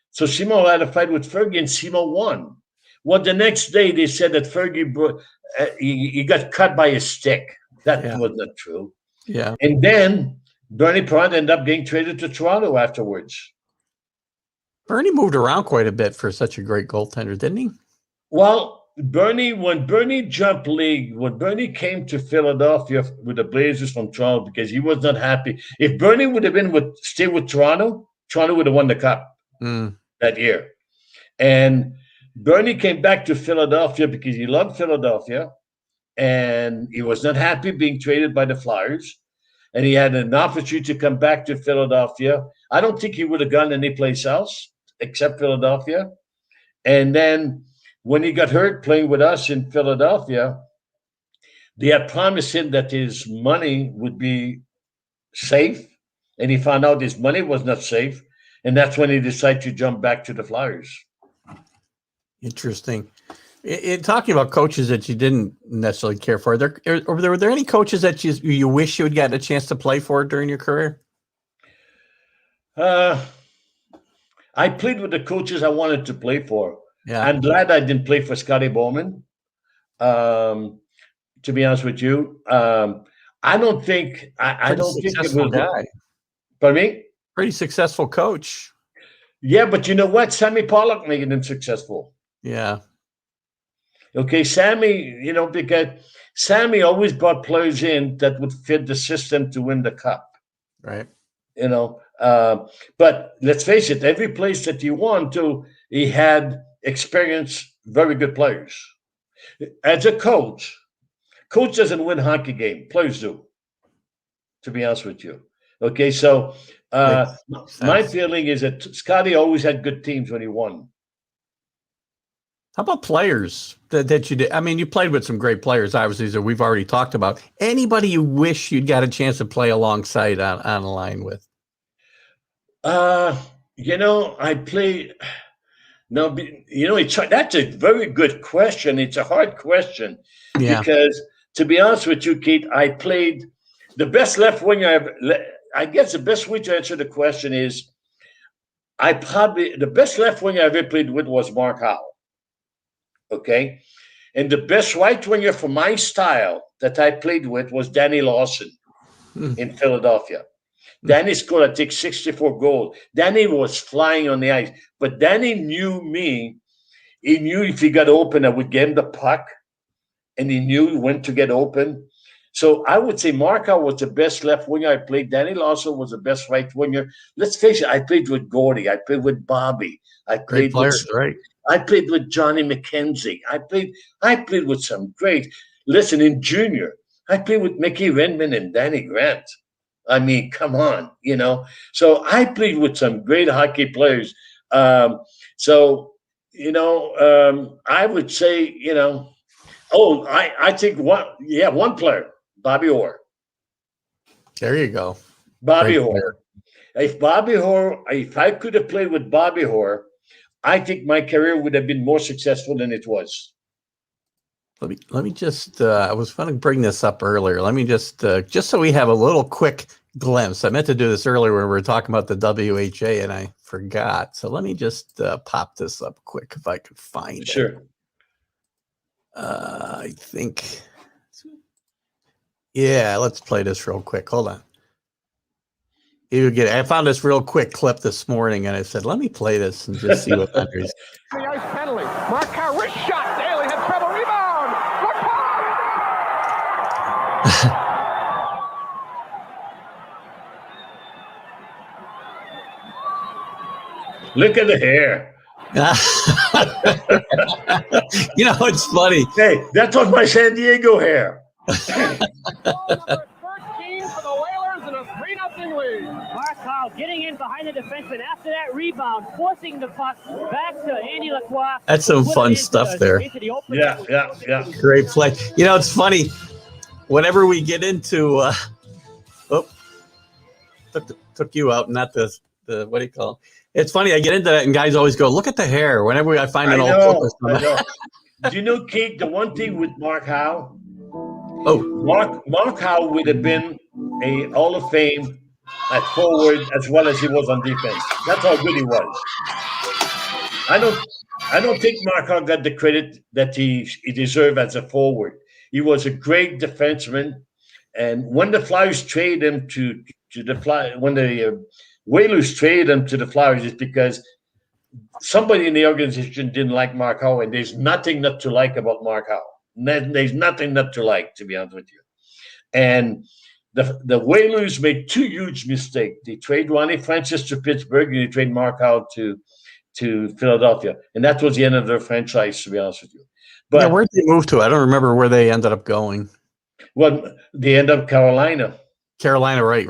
So Simon had a fight with Fergie, and Simon won. Well, the next day, they said that Fergie he got cut by a stick. That was not true. Yeah. And then Bernie Parent ended up getting traded to Toronto afterwards. Bernie moved around quite a bit for such a great goaltender, didn't he? Well, when Bernie jumped league, when Bernie came to Philadelphia with the Blazers from Toronto, because he was not happy. If Bernie would have stayed with Toronto, Toronto would have won the cup that year. And Bernie came back to Philadelphia because he loved Philadelphia, and he was not happy being traded by the Flyers. And he had an opportunity to come back to Philadelphia. I don't think he would have gone anyplace else except Philadelphia. And then when he got hurt playing with us in Philadelphia, they had promised him that his money would be safe. And he found out his money was not safe. And that's when he decided to jump back to the Flyers. Interesting. Talking about coaches that you didn't necessarily care for, were there any coaches that you wish you had gotten a chance to play for during your career? I played with the coaches I wanted to play for. Yeah. I'm glad I didn't play for Scotty Bowman. To be honest with you, I don't think it was. Guy. Pardon me? Pretty successful coach. Yeah, but you know what? Sammy Pollock made him successful. Yeah. Okay, Sammy, because Sammy always brought players in that would fit the system to win the cup. Right. But let's face it, every place that he won to, he had experienced, very good players. As a coach doesn't win hockey game. Players do. to be honest with you. Okay, so my feeling is that Scotty always had good teams when he won. How about players that you did? I mean, you played with some great players, obviously, that we've already talked about. Anybody you wish you'd got a chance to play alongside on the line with? I play. No, that's a very good question. It's a hard question because, to be honest with you, Keith, I played the best left winger. I guess the best way to answer the question is, the best left winger I ever played with was Mark Howe. Okay. And the best right winger for my style that I played with was Danny Lawson in Philadelphia. Danny scored, I think, 64 goals. Danny was flying on the ice. But Danny knew me. He knew if he got open, I would get him the puck. And he knew when to get open. So I would say Mark Howe was the best left winger I played. Danny Lawson was the best right winger. Let's face it, I played with Gordy. I played with Bobby. I played I played with Johnny McKenzie. I played with some great. Listen, in junior, I played with Mickey Renman and Danny Grant. I mean, come on, So I played with some great hockey players. I would say, I think one player, Bobby Orr. There you go. Bobby Orr. If I could have played with Bobby Orr, I think my career would have been more successful than it was. Let me just, I was going to bring this up earlier. Let me just so we have a little quick glimpse. I meant to do this earlier when we were talking about the WHA and I forgot. So let me just pop this up quick if I could find it. Sure. I think, let's play this real quick. Hold on. I found this real quick clip this morning, and I said, let me play this and just see what Andre's. The ice penalty. Mark Howe, wrist shot. Daly had trouble. Rebound. Look at the hair. It's funny. Hey, that was my San Diego hair. 13 for the Whalers and a 3-0 lead. Mark Howe getting in behind the defenseman after that rebound, forcing the puck back to André Lacroix. That's some fun stuff there. Yeah. Great play. It's funny. Whenever we get into, took you out, not the what do you call it? It's funny. I get into that, and guys always go, "Look at the hair." Whenever I find an old photo. I know. Do you know, Kate? The one thing with Mark Howe. Mark Howe would have been a Hall of Fame at forward as well as he was on defense. That's how good he was. I don't think Mark Howe got the credit that he deserved as a forward. He was a great defenseman, and when the Flyers trade him to the Flyers, when the Whalers traded him to the Flyers, it's because somebody in the organization didn't like Mark Howe, and there's nothing not to like about Mark Howe. There's nothing not to like, to be honest with you. And the Whalers made two huge mistakes. They trade Ronnie Francis to Pittsburgh, and they trade Mark Howe to Philadelphia. And that was the end of their franchise, to be honest with you. But where'd they move to? I don't remember where they ended up going. Well, they end up Carolina. Carolina, right.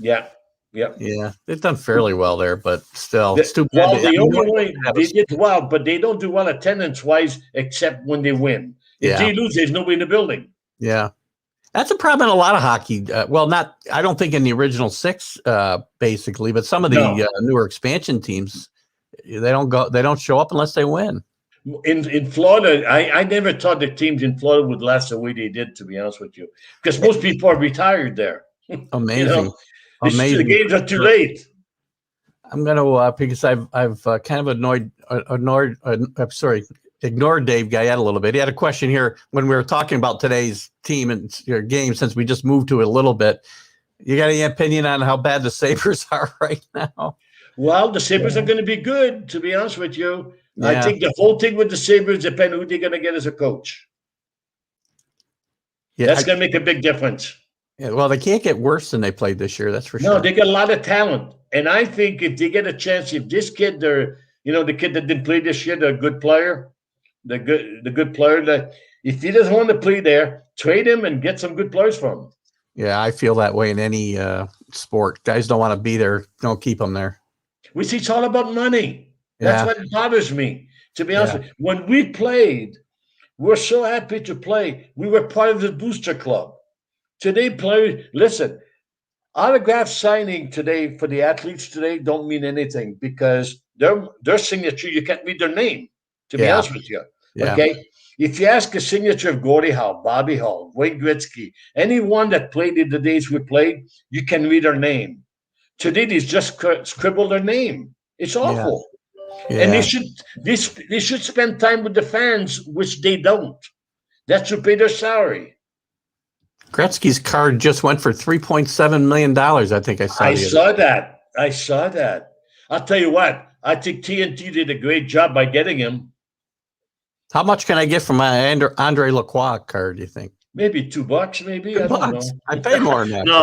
Yeah. Yeah, they've done fairly well there, but still, it's too bad. Well, the only way they did well, but they don't do well attendance-wise except when they win. If they lose, there's nobody in the building. Yeah. That's a problem in a lot of hockey. I don't think in the original six, basically, but some of the newer expansion teams, they don't show up unless they win. In Florida, I never thought the teams in Florida would last the way they did, to be honest with you, because most people are retired there. Amazing. Amazing. The games are too late. I'm going to, because I've kind of ignored Dave Guyette a little bit. He had a question here when we were talking about today's team and your game, since we just moved to it a little bit. You got any opinion on how bad the Sabres are right now? Well, the Sabres are going to be good, to be honest with you. Yeah. I think the whole thing with the Sabres depends who they're going to get as a coach. Yeah, that's going to make a big difference. Yeah, well, they can't get worse than they played this year. That's for sure. No, they got a lot of talent. And I think if they get a chance, if this kid, the kid that didn't play this year, the good player, the good player, that if he doesn't want to play there, trade him and get some good players for him. Yeah, I feel that way in any sport. Guys don't want to be there. Don't keep them there. We see it's all about money. That's Yeah. what bothers me. To be honest Yeah. with you, when we played, we were so happy to play. We were part of the booster club. Today, players, listen, autograph signing today for the athletes today don't mean anything because their signature, you can't read their name, to be Yeah. honest with you. Yeah. Okay. If you ask a signature of Gordie Howe, Bobby Hull, Wayne Gretzky, anyone that played in the days we played, you can read their name. Today, they just scribble their name. It's awful. And Yeah. they should spend time with the fans, which they don't. That should pay their salary. Gretzky's card just went for $3.7 million. I think I saw. I saw that. I saw that. I'll tell you what. I think TNT did a great job by getting him. How much can I get from my André Lacroix card, do you think? Maybe $2, maybe. I don't know. I pay more than that. No,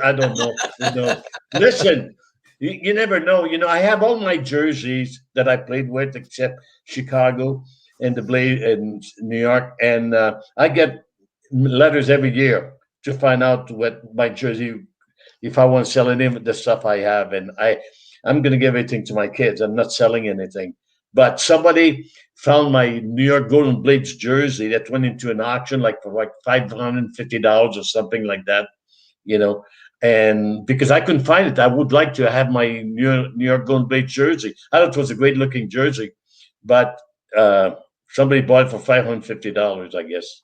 I don't know. No. Listen, you never know. I have all my jerseys that I played with, except Chicago and the Blaze and New York, and I get letters every year to find out what my jersey, if I want to sell any of the stuff I have, and I'm going to give everything to my kids. I'm not selling anything. But somebody found my New York Golden Blades jersey that went into an auction for $550 or something like that, and because I couldn't find it, I would like to have my New York Golden Blades jersey. I thought it was a great looking jersey, but somebody bought it for $550, I guess.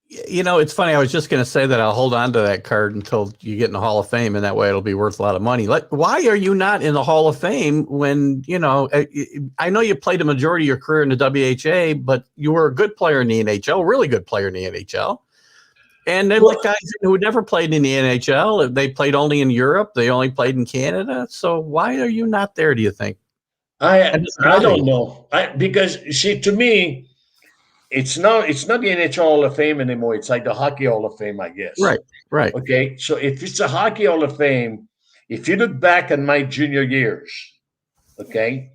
It's funny. I was just going to say that I'll hold on to that card until you get in the Hall of Fame, and that way it'll be worth a lot of money. Why are you not in the Hall of Fame when, I know you played a majority of your career in the WHA, but you were a good player in the NHL, really good player in the NHL. And then the guys who never played in the NHL, they played only in Europe. They only played in Canada. So why are you not there, do you think? I don't know. Because, see, to me, it's not the NHL Hall of Fame anymore. It's like the Hockey Hall of Fame, I guess. Right. Okay, so if it's a Hockey Hall of Fame, if you look back on my junior years, okay,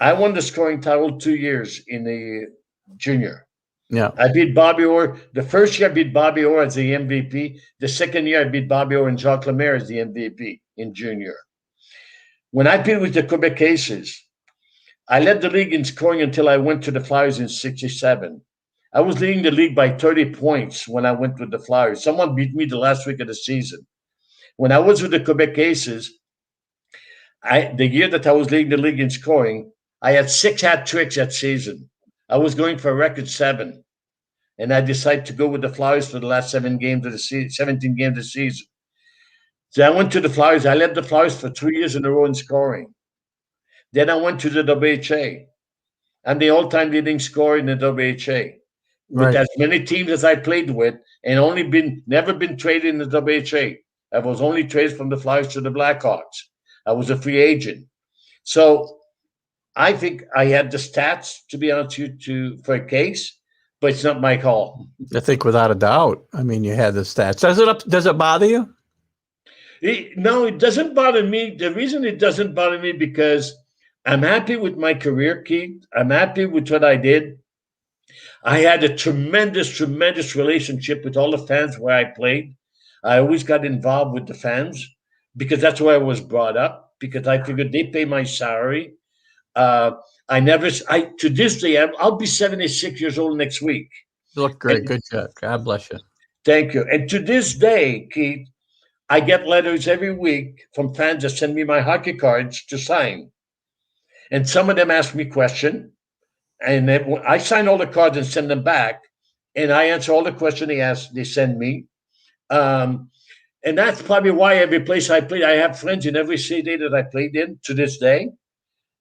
I won the scoring title 2 years in the junior. Yeah. I beat Bobby Orr. The first year I beat Bobby Orr as the MVP. The second year I beat Bobby Orr and Jacques Lemaire as the MVP in junior. When I played with the Quebec Aces, I led the league in scoring until I went to the Flyers in 1967. I was leading the league by 30 points when I went with the Flyers. Someone beat me the last week of the season. When I was with the Quebec Aces, the year that I was leading the league in scoring, I had 6 hat tricks that season. I was going for a record 7. And I decided to go with the Flyers for the last 17 games of the season. So I went to the Flyers. I led the Flyers for 3 years in a row in scoring. Then I went to the WHA. I'm the all-time leading scorer in the WHA. With as many teams as I played with, and never been traded in the WHA. I was only traded from the Flyers to the Blackhawks. I was a free agent. So I think I had the stats, to be honest with you, for a case, but it's not my call. I think without a doubt. I mean, you had the stats. Does it bother you? No, it doesn't bother me. The reason it doesn't bother me because I'm happy with my career, Keith. I'm happy with what I did. I had a tremendous relationship with all the fans where I played. I always got involved with the fans because that's where I was brought up, because I figured they pay my salary. To this day, I'll be 76 years old next week. You look great. Good job. God bless you. Thank you. And to this day, Keith, I get letters every week from fans that send me my hockey cards to sign. And some of them ask me questions. And then I sign all the cards and send them back. And I answer all the questions they send me. And that's probably why every place I played, I have friends in every city that I played in to this day,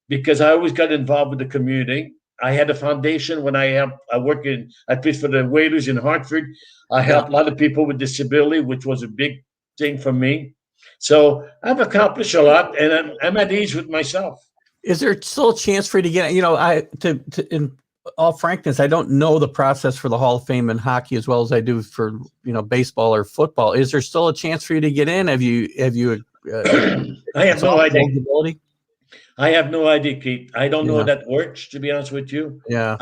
because I always got involved with the community. I had a foundation when I played for the Whalers in Hartford. I helped a lot of people with disability, which was a big thing for me. So I've accomplished a lot, and I'm at ease with myself. Is there still a chance for you to get? In all frankness, I don't know the process for the Hall of Fame in hockey as well as I do for baseball or football. Is there still a chance for you to get in? Have you? I have no idea. Eligibility? I have no idea, Keith. I don't know how that works, to be honest with you. Yeah.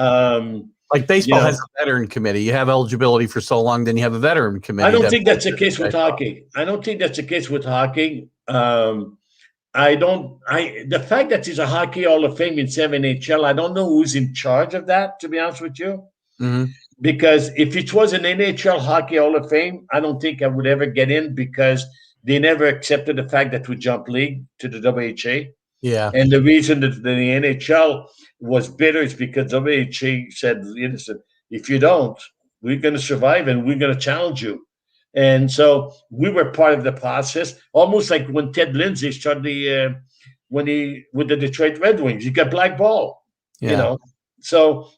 Like baseball You know, has a veteran committee. You have eligibility for so long, then you have a veteran committee. I don't think that's the case with hockey. I don't think that's the case with hockey. The fact that he's a Hockey Hall of Fame in 7 NHL, I don't know who's in charge of that, to be honest with you. Mhm. Because if it was an NHL Hockey Hall of Fame, I don't think I would ever get in because they never accepted the fact that we jumped league to the WHA. Yeah. And the reason that the NHL was bitter is because WHA said, listen, if you don't, we're going to survive and we're going to challenge you. And so we were part of the process, almost like when Ted Lindsay started with the Detroit Red Wings, he got blackballed, Yeah. So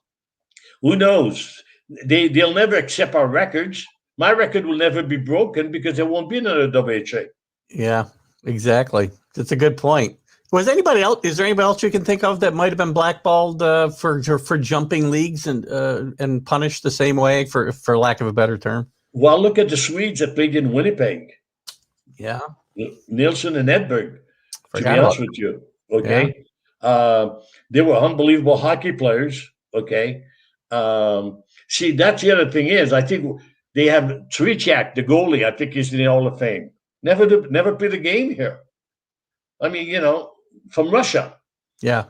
who knows? They'll never accept our records. My record will never be broken because there won't be another WHA. Yeah, exactly. That's a good point. Was anybody else? Is there anybody else you can think of that might have been blackballed for jumping leagues and punished the same way, for lack of a better term? Well, look at the Swedes that played in Winnipeg. Yeah, Nielsen and Edberg, to be Forgot honest about with you. Okay. They were unbelievable hockey players. Okay. See, that's the other thing is, I think they have Trichak, the goalie, I think he's in the Hall of Fame. Never played a game here. I mean, from Russia. yeah.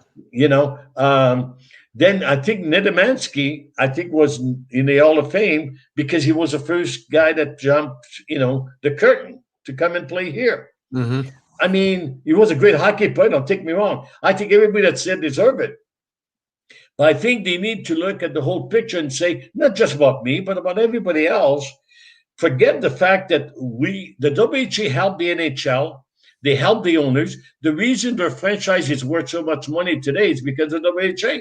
Then I think Nedemansky, I think, was in the Hall of Fame because he was the first guy that jumped, the curtain to come and play here. Mm-hmm. I mean, he was a great hockey player. Don't take me wrong. I think everybody that said deserve it. But I think they need to look at the whole picture and say, not just about me, but about everybody else. Forget the fact that the WHA helped the NHL. They help the owners. The reason their franchise is worth so much money today is because of WHA.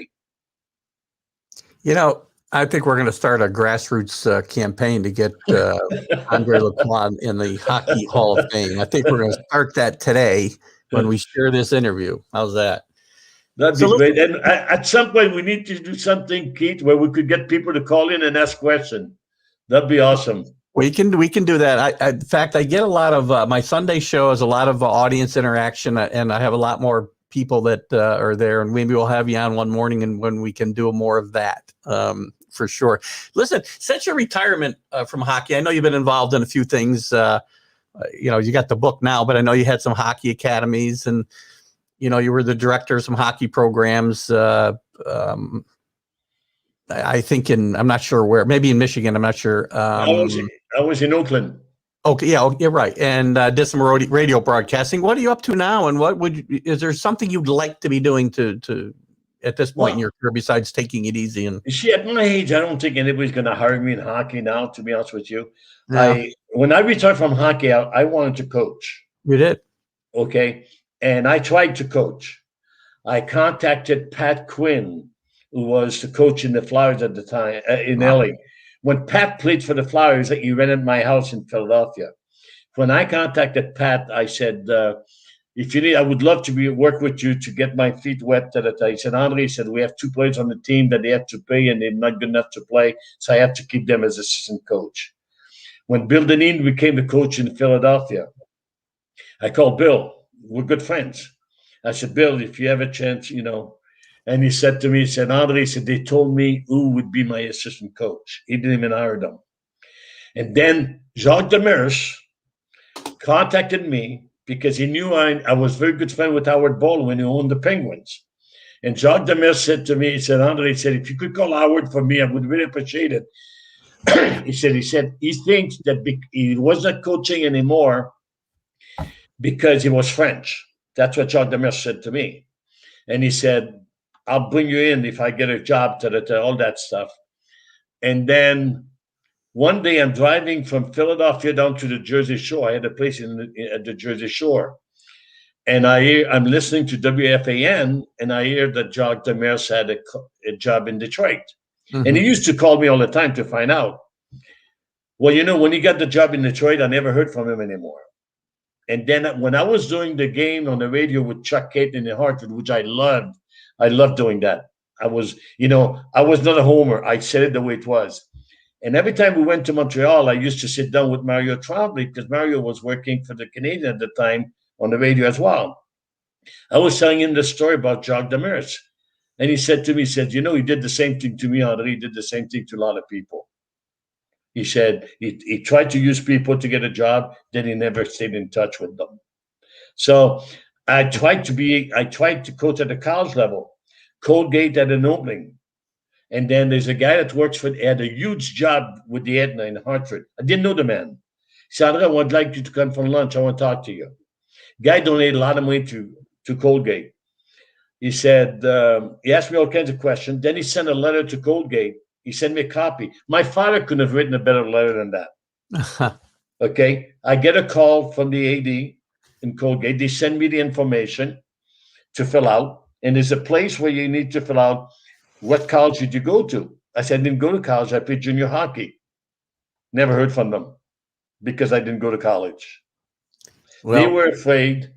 I think we're going to start a grassroots campaign to get André Lacroix in the Hockey Hall of Fame. I think we're going to start that today when we share this interview. How's that? That'd be great. And at some point, we need to do something, Keith, where we could get people to call in and ask questions. That'd be awesome. We can do that. In fact, I get a lot of my Sunday show has a lot of audience interaction, and I have a lot more people that are there, and maybe we'll have you on one morning and when we can do more of that for sure. Listen, since your retirement from hockey, I know you've been involved in a few things. You got the book now, but I know you had some hockey academies, and you were the director of some hockey programs. I think I'm not sure where, maybe in Michigan. I'm not sure. I was in Oakland. Okay, yeah, you're right. And did some radio broadcasting. What are you up to now? And is there something you'd like to be doing to at this point in your career besides taking it easy? And see, at my age, I don't think anybody's going to hire me in hockey now. To be honest with you, yeah. When I retired from hockey, I wanted to coach. You did, okay, and I tried to coach. I contacted Pat Quinn, who was the coach in the Flyers at the time in LA. When Pat played for the Flyers, he rented my house in Philadelphia. When I contacted Pat, I said, if you need, I would love to work with you to get my feet wet. He said, Andre said, we have 2 players on the team that they have to pay and they're not good enough to play, so I have to keep them as assistant coach. When Bill Deneen became the coach in Philadelphia, I called Bill. We're good friends. I said, Bill, if you have a chance, And he said to me, Andre, they told me who would be my assistant coach. He didn't even hire them. And then Jacques Demers contacted me because he knew I was very good friend with Howard Baldwin, who owned the Penguins. And Jacques Demers said to me, Andre, if you could call Howard for me, I would really appreciate it. he said he thinks that he wasn't coaching anymore because he was French. That's what Jacques Demers said to me. And he said, I'll bring you in if I get a job to all that stuff. And then one day I'm driving from Philadelphia down to the Jersey Shore. I had a place at the Jersey Shore. And I'm listening to WFAN, and I hear that Jacques Demers had a job in Detroit. Mm-hmm. And he used to call me all the time to find out. Well, when he got the job in Detroit, I never heard from him anymore. And then when I was doing the game on the radio with Chuck Caton in Hartford, which I loved doing that. I was not a homer. I said it the way it was. And every time we went to Montreal, I used to sit down with Mario Tremblay because Mario was working for the Canadian at the time on the radio as well. I was telling him the story about Jacques Demers. And he said to me, he said, you know, he did the same thing to me, André. He did the same thing to a lot of people. He said he tried to use people to get a job, then he never stayed in touch with them. So I tried to coach at the college level. Colgate had an opening. And then there's a guy that works had a huge job with the Aetna in Hartford. I didn't know the man. He said, André, I would like you to come for lunch. I want to talk to you. Guy donated a lot of money to Colgate. He said, he asked me all kinds of questions. Then he sent a letter to Colgate. He sent me a copy. My father couldn't have written a better letter than that. Okay. I get a call from the AD in Colgate. They send me the information to fill out. And there's a place where you need to fill out what college did you go to. I said, I didn't go to college. I played junior hockey. Never heard from them because I didn't go to college. Well, they were afraid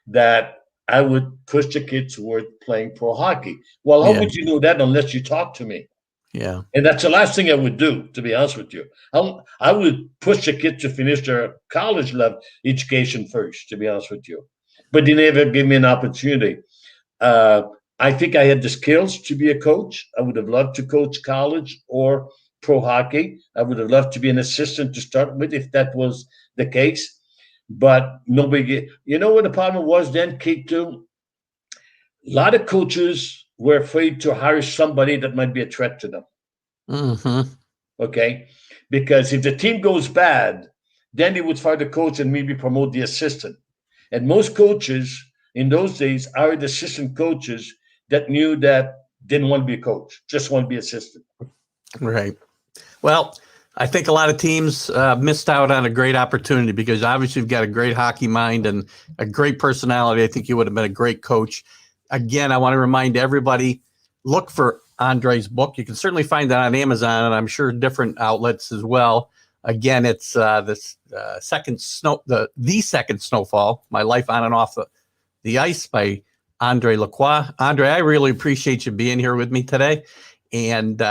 that I would push the kids toward playing pro hockey. Well, how would you know that unless you talk to me? Yeah. And that's the last thing I would do, to be honest with you. I would push the kids to finish their college level education first, to be honest with you. But they never gave me an opportunity. I think I had the skills to be a coach. I would have loved to coach college or pro hockey. I would have loved to be an assistant to start with if that was the case. But nobody, you know what the problem was then, Kate, too? A lot of coaches were afraid to hire somebody that might be a threat to them. Mm-hmm. Okay? Because if the team goes bad, then they would fire the coach and maybe promote the assistant. And most coaches in those days hired assistant coaches that knew that didn't want to be a coach, just want to be assistant. Right. Well, I think a lot of teams missed out on a great opportunity because obviously you've got a great hockey mind and a great personality. I think you would have been a great coach. Again, I want to remind everybody, look for Andre's book. You can certainly find that on Amazon and I'm sure different outlets as well. Again, it's the second snowfall, My Life on and Off the Ice by André Lacroix. André, I really appreciate you being here with me today. And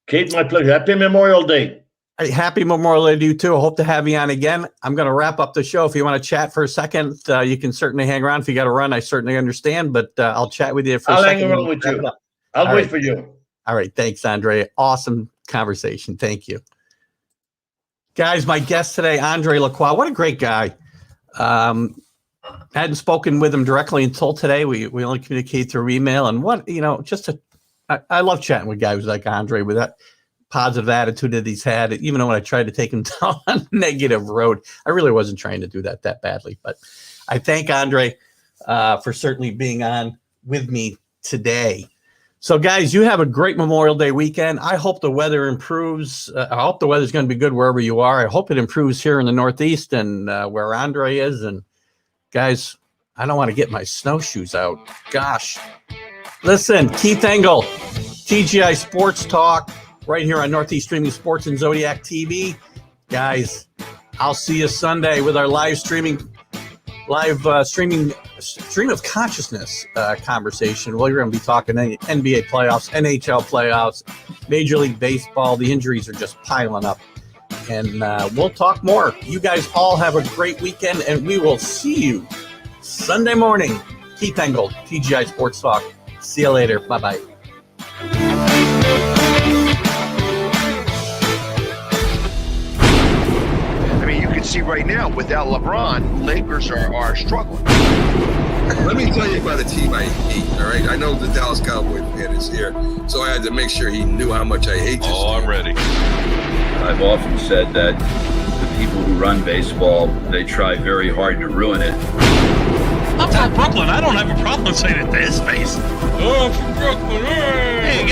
Kate, my pleasure. Happy Memorial Day. Happy Memorial Day to you too. I hope to have you on again. I'm going to wrap up the show. If you want to chat for a second, you can certainly hang around. If you got to run, I certainly understand, but I'll chat with you for a second. I'll hang around with you. I'll wait for you. All right. Thanks, André. Awesome conversation. Thank you. Guys, my guest today, André Lacroix. What a great guy. I hadn't spoken with him directly until today. We only communicate through email. And I love chatting with guys like André with that positive attitude that he's had. Even though when I tried to take him down a negative road, I really wasn't trying to do that badly. But I thank André for certainly being on with me today. So, guys, you have a great Memorial Day weekend. I hope the weather improves. I hope the weather's going to be good wherever you are. I hope it improves here in the Northeast and where André is. And, guys, I don't want to get my snowshoes out. Gosh. Listen, Keith Engel, TGI Sports Talk, right here on Northeast Streaming Sports and Zodiac TV. Guys, I'll see you Sunday with our stream of consciousness conversation. Well, you're going to be talking NBA playoffs, NHL playoffs, Major League Baseball. The injuries are just piling up. And we'll talk more. You guys all have a great weekend, and we will see you Sunday morning. Keith Engel, TGI Sports Talk. See you later. Bye-bye. I mean, you can see right now, without LeBron, Lakers are struggling. Let me tell you about a team I hate, all right? I know the Dallas Cowboy fan is here, so I had to make sure he knew how much I hate this team. I'm ready. I've often said that the people who run baseball, they try very hard to ruin it. I'm from Brooklyn. I don't have a problem saying it to his face. Oh, I'm from Brooklyn. Hey,